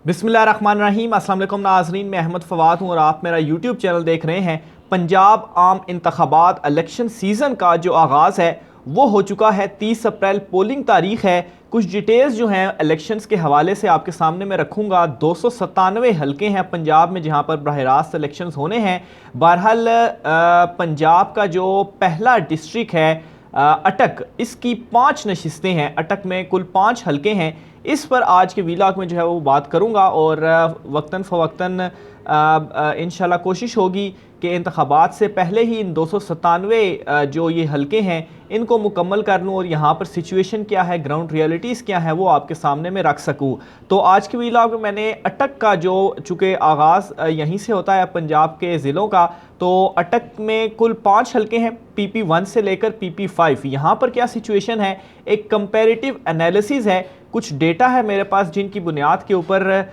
बिस्मिल्लाहिर्रहमानिर्रहीम। अस्सलाम वालेकुम नाज़रीन, मैं अहमद फ़वाद हूँ और आप मेरा यूट्यूब चैनल देख रहे हैं। पंजाब आम इंतखाबात इलेक्शन सीज़न का जो आगाज़ है वो हो चुका है। 30 अप्रैल पोलिंग तारीख है। कुछ डिटेल्स जो हैं इलेक्शंस के हवाले से आपके सामने मैं रखूँगा। 297 हलके हैं पंजाब में जहाँ पर बराह रास्त इलेक्शंस होने हैं। बहरहाल पंजाब का जो पहला डिस्ट्रिक्ट है अटक, इसकी 5 नशिस्तें हैं। अटक में कुल 5 हलके हैं। इस पर आज के वीलॉग में जो है वो बात करूँगा और वक्तन फ़वक्तन इंशाल्लाह कोशिश होगी कि इंतखाबात से पहले ही इन 297 जो ये हलके हैं इनको मुकम्मल कर लूँ और यहाँ पर सिचुएशन क्या है, ग्राउंड रियलिटीज़ क्या है, वो आपके सामने में रख सकूँ। तो आज के वीलॉग में मैंने अटक का जो चूँकि आगाज़ यहीं से होता है पंजाब के ज़िलों का, तो अटक में कुल 5 हलके हैं PP1 से लेकर PP5। यहाँ पर क्या सिचुएशन है, एक कंपेरेटिव एनालिसिस है, कुछ डेटा है मेरे पास जिनकी बुनियाद के ऊपर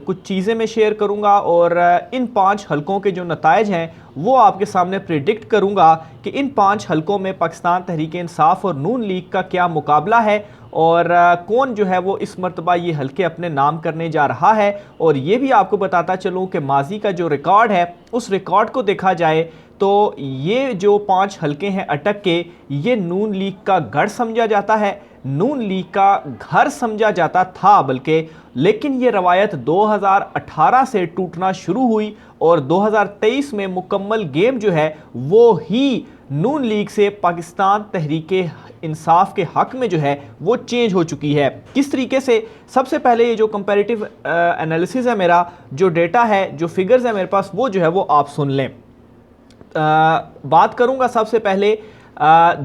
कुछ चीज़ें मैं शेयर करूंगा और इन 5 हलकों के जो नताइज हैं वो आपके सामने प्रिडिक्ट करूंगा कि इन 5 हलकों में पाकिस्तान तहरीक इंसाफ और नून लीग का क्या मुकाबला है और कौन जो है वो इस मरतबा ये हलके अपने नाम करने जा रहा है। और ये भी आपको बताता चलूँ कि माजी का जो रिकॉर्ड है उस रिकॉर्ड को देखा जाए तो ये जो 5 हलके हैं अटक के, ये नून लीग का गढ़ समझा जाता है, नून लीग का घर समझा जाता था बल्कि। लेकिन ये रवायत 2018 से टूटना शुरू हुई और 2023 में मुकम्मल गेम जो है वो ही नून लीग से पाकिस्तान तहरीक इंसाफ के हक में जो है वो चेंज हो चुकी है। किस तरीके से, सबसे पहले ये जो कंपैरेटिव एनालिसिस है, मेरा जो डेटा है, जो फिगर्स है मेरे पास, वो जो है वो आप सुन लें। बात करूंगा सबसे पहले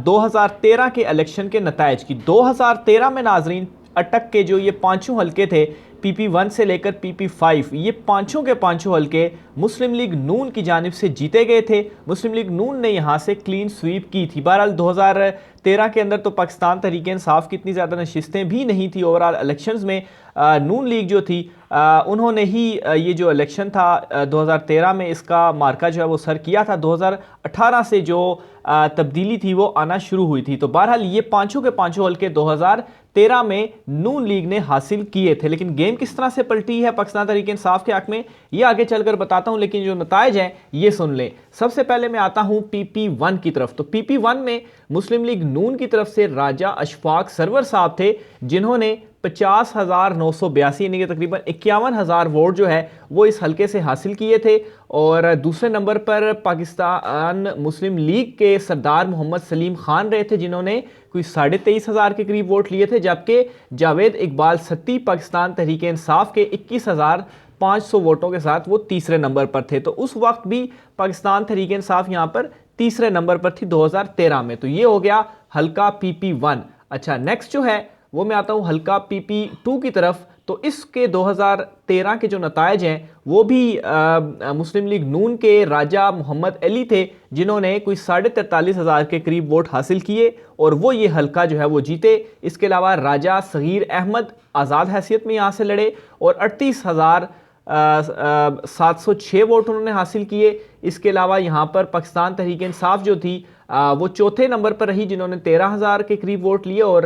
2013 के इलेक्शन के नताइज की। 2013 में नाजरीन अटक के जो ये 5 हलके थे PP1 से लेकर PP5, ये पांचों के पांचों हलके मुस्लिम लीग नून की जानिब से जीते गए थे। मुस्लिम लीग नून ने यहाँ से क्लीन स्वीप की थी। बहरहाल 2013 के अंदर तो पाकिस्तान तहरीक इंसाफ की इतनी ज़्यादा नशिस्तें भी नहीं थी ओवरऑल इलेक्शंस में। नून लीग जो थी उन्होंने ही ये जो इलेक्शन था 2013 में, इसका मार्का जो है वो सर किया था। 2018 से जो तब्दीली थी वो आना शुरू हुई थी। तो बहरहाल ये पांचों के पांचों हलके 2013 में नून लीग ने हासिल किए थे। लेकिन गेम किस तरह से पलटी है पाकिस्तान तहरीक इंसाफ के हक में, ये आगे चलकर बताता हूं, लेकिन जो नताइज हैं ये सुन लें। सबसे पहले मैं आता हूं PP1 की तरफ। तो PP1 में मुस्लिम लीग नून की तरफ से राजा अशफाक सरवर साहब थे जिन्होंने 50,982 यानी कि तकरीबन 51,000 वोट जो है वो इस हलके से हासिल किए थे। और दूसरे नंबर पर पाकिस्तान मुस्लिम लीग के सरदार मोहम्मद सलीम खान रहे थे जिन्होंने कोई 23,500 के करीब वोट लिए थे, जबकि जावेद इकबाल सत्ती पाकिस्तान तहरीक इंसाफ के 21,500 वोटों के साथ वो तीसरे नंबर पर थे। तो उस वक्त भी पाकिस्तान तहरीक इंसाफ यहाँ पर तीसरे नंबर पर थी 2013 में। तो ये हो गया हल्का PP1। अच्छा, नेक्स्ट जो है वो मैं आता हूँ हल्का PP2 की तरफ। तो इसके 2013 के जो नताइज हैं वो भी मुस्लिम लीग नून के राजा मोहम्मद अली थे जिन्होंने कोई 43,500 के करीब वोट हासिल किए और वो ये हल्का जो है वो जीते। इसके अलावा राजा सगीर अहमद आज़ाद हैसियत में यहाँ से लड़े और 38,706 वोट उन्होंने हासिल किए। इसके अलावा यहाँ पर पाकिस्तान तहरीक इंसाफ जो थी वो चौथे नंबर पर रही जिन्होंने 13,000 के करीब वोट लिए और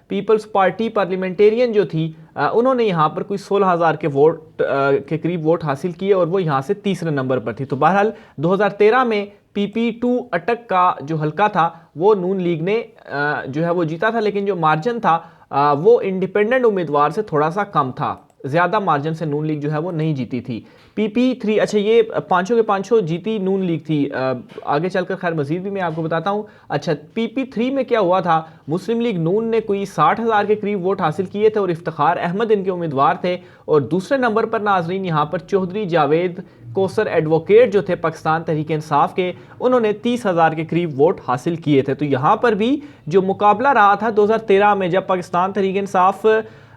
पीपल्स पार्टी पार्लियामेंटेरियन जो थी उन्होंने यहाँ पर कोई 16,000 के वोट के करीब वोट हासिल किए और वो यहाँ से तीसरे नंबर पर थी। तो बहरहाल 2013 में PP2 अटक का जो हल्का था वो नून लीग ने जो है वो जीता था, लेकिन जो मार्जिन था वो इंडिपेंडेंट उम्मीदवार से थोड़ा सा कम था, ज़्यादा मार्जिन से नून लीग जो है वो नहीं जीती थी। PP3, अच्छा ये पांचों के पांचों जीती नून लीग थी। आगे चलकर खैर मजीद भी मैं आपको बताता हूँ। अच्छा, PP3 में क्या हुआ था, मुस्लिम लीग नून ने कोई 60,000 के करीब वोट हासिल किए थे और इफ्तिखार अहमद इनके उम्मीदवार थे। और दूसरे नंबर पर नाजरीन यहाँ पर चौधरी जावेद कोसर एडवोकेट जो थे पाकिस्तान तहरीक इंसाफ के, उन्होंने 30,000 के करीब वोट हासिल किए थे। तो यहाँ पर भी जो मुकाबला रहा था 2013 में, जब पाकिस्तान तहरीक इंसाफ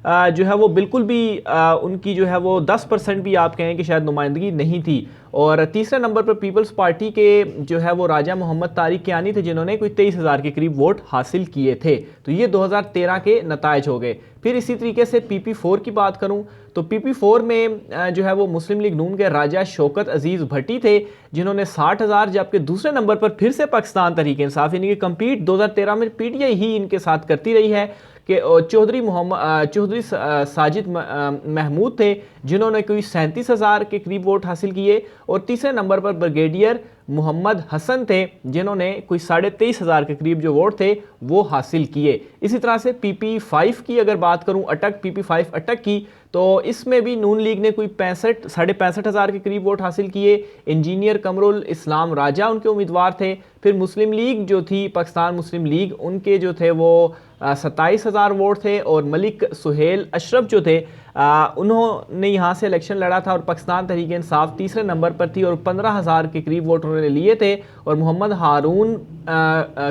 जो है वो बिल्कुल भी उनकी जो है वो 10% भी आप कहें कि शायद नुमाइंदगी नहीं थी। और तीसरे नंबर पर पीपल्स पार्टी के जो है वो राजा मोहम्मद तारिक कियानी थे जिन्होंने कोई 23,000 के करीब वोट हासिल किए थे। तो ये 2013 के नताइज हो गए। फिर इसी तरीके से PP4 की बात करूं तो PP4 में जो है वो मुस्लिम लीग नून के राजा शौकत अजीज़ भट्टी थे जिन्होंने 60,000, जबकि दूसरे नंबर पर फिर से पाकिस्तान तहरीक इंसाफ यानी कि कम्पीट 2013 में PTI ही इनके साथ करती रही है कि चौधरी साजिद महमूद थे जिन्होंने कोई 37,000 के करीब वोट हासिल किए, और तीसरे नंबर पर ब्रिगेडियर मोहम्मद हसन थे जिन्होंने कोई 23,500 के करीब जो वोट थे वो हासिल किए। इसी तरह से PP5 की अगर बात करूं, अटक PP5 अटक की, तो इसमें भी नून लीग ने कोई 65,500 के करीब वोट हासिल किए। इंजीनियर कमरुल इस्लाम राजा उनके उम्मीदवार थे। फिर मुस्लिम लीग जो थी, पाकिस्तान मुस्लिम लीग, उनके जो थे वो 27,000 वोट थे, और मलिक सुहेल अशरफ जो थे उन्होंने यहाँ से इलेक्शन लड़ा था, और पाकिस्तान तहरीक इंसाफ तीसरे नंबर पर थी और 15,000 के करीब वोट उन्होंने लिए थे। और मोहम्मद हारून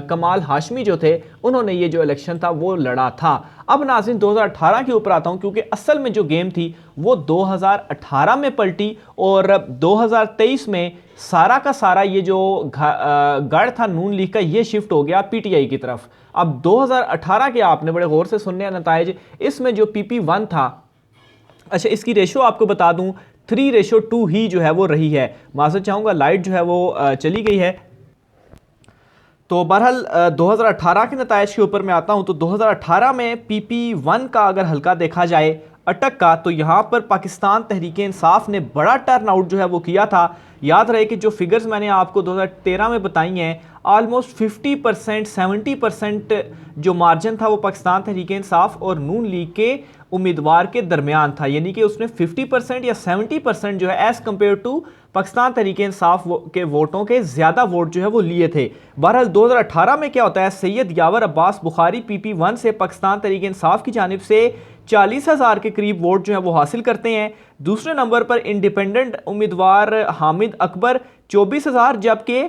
कमाल हाशमी जो थे उन्होंने ये जो इलेक्शन था वो लड़ा था। अब नाज़रीन 2018 के ऊपर आता हूँ, क्योंकि असल में जो गेम थी वो 2018 में पलटी, और 2023 में सारा का सारा ये जो गढ़ था नून लीग का, ये शिफ्ट हो गया PTI की तरफ। अब 2018 के आपने बड़े गौर से सुनने नताइज, इसमें जो PP1 था, अच्छा इसकी रेशो आपको बता दूं 3:2 ही जो है वो रही है। माजरत चाहूँगा, लाइट जो है वो चली गई है। तो बहरहाल 2018 के नताइज के ऊपर मैं आता हूं, तो 2018 में PP1 का अगर हल्का देखा जाए अटक का, तो यहाँ पर पाकिस्तान तहरीक इंसाफ ने बड़ा टर्नआउट जो है वो किया था। याद रहे कि जो फिगर्स मैंने आपको 2013 में बताई हैं, ऑलमोस्ट 50% 70% जो मार्जिन था वो पाकिस्तान तहरीक इंसाफ और नून लीग के उम्मीदवार के दरमियान था, यानी कि उसने 50% या 70% जो है as compare to Pakistan Tehreek Insaf के वोटों के ज़्यादा वोट जो है वो लिए थे। बहरहाल 2018 में क्या होता है, सैयद यावर अब्बास बुखारी PP1 से पाकिस्तान तहरीक इंसाफ की जानिब से 40,000 के करीब वोट जो है वो हासिल करते हैं। दूसरे नंबर पर इंडिपेंडेंट उम्मीदवार हामिद अकबर 24,000, जबकि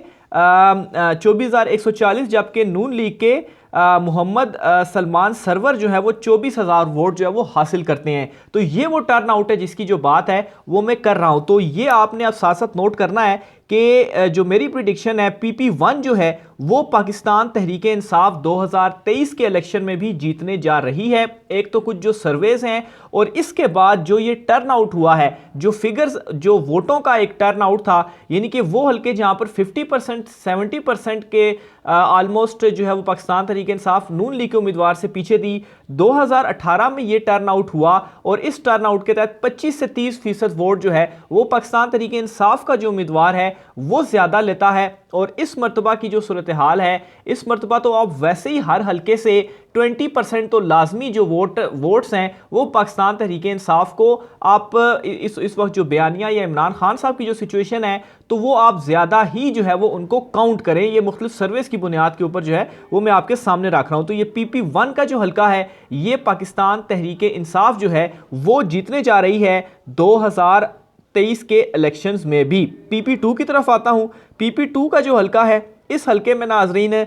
24,140, जबकि नून लीग के मोहम्मद सलमान सरवर जो है वो 24,000 वोट जो है वो हासिल करते हैं। तो ये वो टर्न आउट है जिसकी जो बात है वो मैं कर रहा हूं। तो ये आपने अब साथ साथ नोट करना है कि जो मेरी प्रिडिक्शन है PP1 जो है वो पाकिस्तान तहरीक इंसाफ 2023 के इलेक्शन में भी जीतने जा रही है। एक तो कुछ जो सर्वेज हैं, और इसके बाद जो ये टर्न आउट हुआ है, जो फिगर्स, जो वोटों का एक टर्न आउट था, यानी कि वो हल्के जहां पर 50% 70% के ऑलमोस्ट जो है वो पाकिस्तान तहरीक इंसाफ नून लीग के उम्मीदवार से पीछे थी, 2018 में ये टर्न आउट हुआ, और इस टर्न आउट के तहत 25 से 30% वोट जो है वो पाकिस्तान तहरीक इंसाफ का जो उम्मीदवार है वो ज्यादा लेता है। और इस मर्तबा की जो सूरत हाल है, इस मर्तबा तो आप वैसे ही हर हल्के से 20% तो लाजमी जो वोट्स हैं वो पाकिस्तान तहरीक इंसाफ को आप इस वक्त जो बयानिया या इमरान खान साहब की जो सिचुएशन है, तो वो आप ज़्यादा ही जो है वो उनको काउंट करें। ये मुख्तलिफ सर्वेस की बुनियाद के ऊपर जो है वो मैं आपके सामने रख रहा हूँ। तो ये PP1 का जो हल्का है, ये पाकिस्तान तहरीक इंसाफ जो है वो जीतने जा रही है 2023 के इलेक्शंस में भी। PP2 की तरफ आता हूँ। PP2 का जो हल्का है, इस हल्के में नाजरीन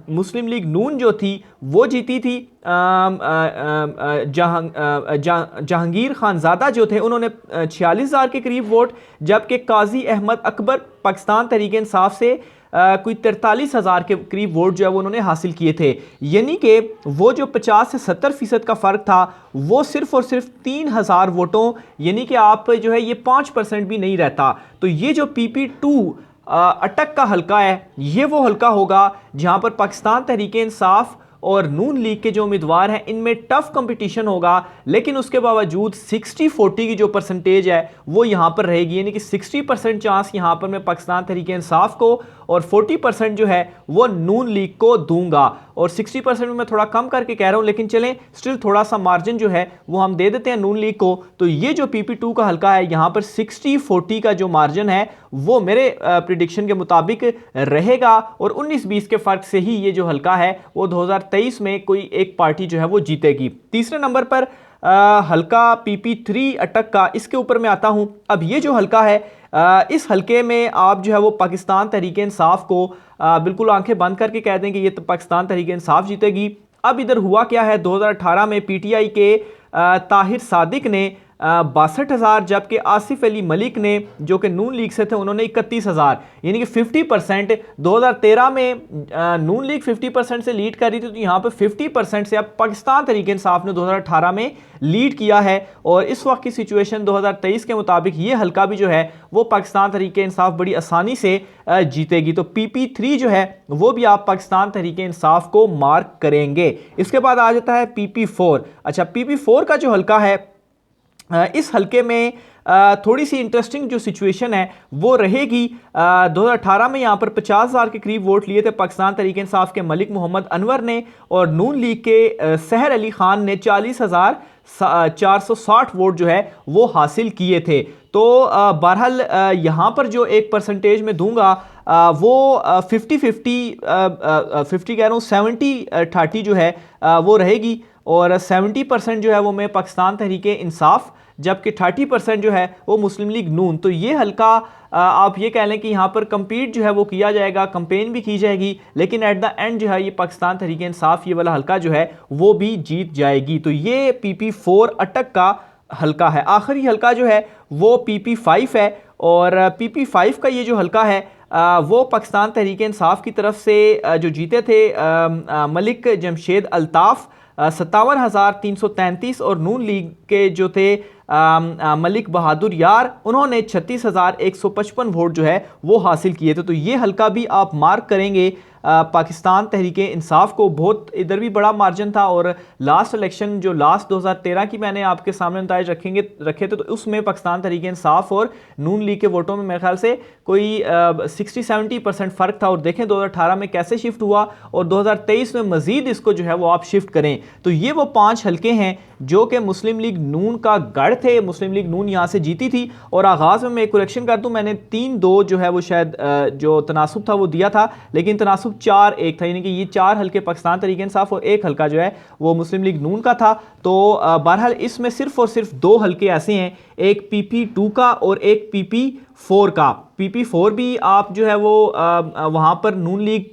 मुस्लिम लीग नून जो थी वो जीती थी। जहांगीर खानजादा जो थे उन्होंने 46,000 के करीब वोट, जबकि काजी अहमद अकबर पाकिस्तान तहरीक इंसाफ से कोई 43,000 के करीब वोट जो है वो उन्होंने हासिल किए थे। यानी कि वो जो 50 से 70% का फ़र्क था वो सिर्फ और सिर्फ 3,000 वोटों, यानी कि आप जो है ये 5% भी नहीं रहता। तो ये जो PP2 अटक का हल्का है, ये वो हल्का होगा जहां पर पाकिस्तान तहरीक इंसाफ और नून लीग के जो उम्मीदवार हैं इनमें टफ कंपटीशन होगा, लेकिन उसके बावजूद 60-40 की जो परसेंटेज है वो यहाँ पर रहेगी, यानी कि 60% चांस यहाँ पर मैं पाकिस्तान तहरीक इंसाफ को और 40% जो है वो नून लीग को दूंगा। और 60% में मैं थोड़ा कम करके कह रहा हूँ, लेकिन चलें स्टिल थोड़ा सा मार्जिन जो है वो हम दे देते हैं नून लीग को। तो ये जो PP2 का हल्का है, यहाँ पर 60-40 का जो मार्जिन है वो मेरे प्रिडिक्शन के मुताबिक रहेगा, और 19-20 के फर्क से ही ये जो हल्का है वो 2023 में कोई एक पार्टी जो है वो जीतेगी। तीसरे नंबर पर हल्का PP3 अटक का, इसके ऊपर मैं आता हूं। अब ये जो हल्का है, इस हल्के में आप जो है वो पाकिस्तान तहरीक इंसाफ को बिल्कुल आंखें बंद करके कह दें कि ये तो पाकिस्तान तहरीक इंसाफ जीतेगी। अब इधर हुआ क्या है, 2018 में PTI के ताहिर सादिक ने 62,000, जबकि आसिफ अली मलिक ने जो कि नून लीग से थे उन्होंने 31,000, यानी कि 50%। 2013 में नून लीग 50% से लीड कर रही थी, तो यहाँ पे 50% से अब पाकिस्तान तहरीक इंसाफ ने 2018 में लीड किया है। और इस वक्त की सिचुएशन 2023 के मुताबिक ये हल्का भी जो है वो पाकिस्तान तहरीक इंसाफ बड़ी आसानी से जीतेगी। तो PP3 जो है वो भी आप पाकिस्तान तहरीक इंसाफ को मार्क करेंगे। इसके बाद आ जाता है PP4। अच्छा, PP4 का जो हल्का है, इस हल्के में थोड़ी सी इंटरेस्टिंग जो सिचुएशन है वो रहेगी। 2018 में यहाँ पर 50,000 के करीब वोट लिए थे पाकिस्तान तहरीक इंसाफ के मलिक मोहम्मद अनवर ने, और नून लीग के सहर अली खान ने 40,460 वोट जो है वो हासिल किए थे। तो बहरहाल यहाँ पर जो एक परसेंटेज में दूंगा वो 50-50 कह रहा हूँ 70-30 जो है वो रहेगी, और 70% जो है वो मैं पाकिस्तान तहरीक इंसाफ, जबकि 30% जो है वो मुस्लिम लीग नून। तो ये हल्का आप ये कह लें कि यहाँ पर कंपीट जो है वो किया जाएगा, कंपेन भी की जाएगी, लेकिन एट द एंड जो है ये पाकिस्तान तहरीक इंसाफ ये वाला हल्का जो है वो भी जीत जाएगी। तो ये PP4 अटक का हल्का है। आखिरी हल्का जो है वो PP5 है, और PP5 का ये जो हल्का है वो पाकिस्तान तहरीक इंसाफ की तरफ से जो जीते थे मलिक जमशेद अल्ताफ़ 57,333, और नून लीग के जो थे मलिक बहादुर यार उन्होंने 36,155 वोट जो है वो हासिल किए थे। तो ये हल्का भी आप मार्क करेंगे पाकिस्तान तहरीक इंसाफ को। बहुत इधर भी बड़ा मार्जिन था, और लास्ट इलेक्शन जो लास्ट 2013 की मैंने आपके सामने नताइज रखे थे, तो उसमें पाकिस्तान तहरीक इंसाफ और नून लीग के वोटों में मेरे ख्याल से कोई 60-70% फ़र्क था। और देखें 2018 में कैसे शिफ्ट हुआ, और 2023 में मज़ीद इसको जो है वो आप शिफ्ट करें। तो ये वो 5 हल्के हैं जो कि मुस्लिम लीग नून का गढ़ थे। मुस्लिम लीग नून यहाँ से जीती थी, और आगाज़ में मैं एक करेक्शन कर दूँ, मैंने 3-2 जो है वो शायद जो तनासुब था वो दिया था, लेकिन तनासुब 4-1 था, यानी कि ये 4 हल्के पाकिस्तान तहरीक इंसाफ और 1 हल्का जो है वो मुस्लिम लीग नून का था। तो बहरहाल इसमें सिर्फ और सिर्फ 2 हल्के ऐसे हैं, एक PP2 का और एक PP4 का। PP4 भी आप जो है वो वहाँ पर नून लीग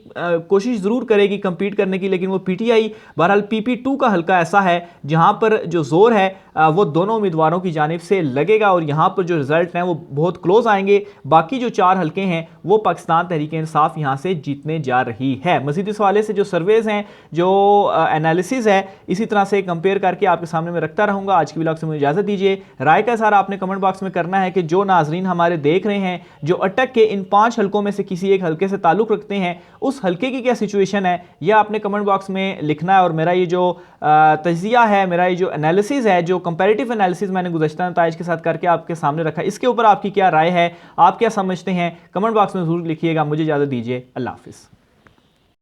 कोशिश ज़रूर करेगी compete करने की, लेकिन वो PTI। बहरहाल PP2 का हल्का ऐसा है जहाँ पर जो जोर है वो दोनों उम्मीदवारों की जानिब से लगेगा, और यहाँ पर जो रिजल्ट हैं वो बहुत क्लोज आएंगे। बाकी जो 4 हल्के हैं वो पाकिस्तान तहरीक इंसाफ यहाँ से जीतने जा रही है। मज़ीद इस हवाले से जो सर्वेज हैं, जो एनालिसिस है, इसी तरह से कंपेयर करके आपके सामने मैं रखता रहूँगा। आज की व्लॉग से मुझे इजाज़त दीजिए। राय का इज़हार आपने कमेंट बॉक्स में करना है कि जो नाजरीन हमारे देख रहे हैं जो अटक के इन 5 हल्कों में से किसी एक हल्के से ताल्लुक़ रखते हैं, उस हल्के की क्या सिचुएशन है यह आपने कमेंट बॉक्स में लिखना है। और मेरा ये जो तज्जिया है, मेरा ये जो एनालिसिस है, जो कंपैरेटिव एनालिसिस मैंने गुज़श्ता नताइज के साथ करके आपके सामने रखा, इसके ऊपर आपकी क्या राय है, आप क्या समझते हैं, कमेंट बॉक्स में ज़रूर लिखिएगा। मुझे इजाज़त दीजिए। अल्लाह हाफ़िज़।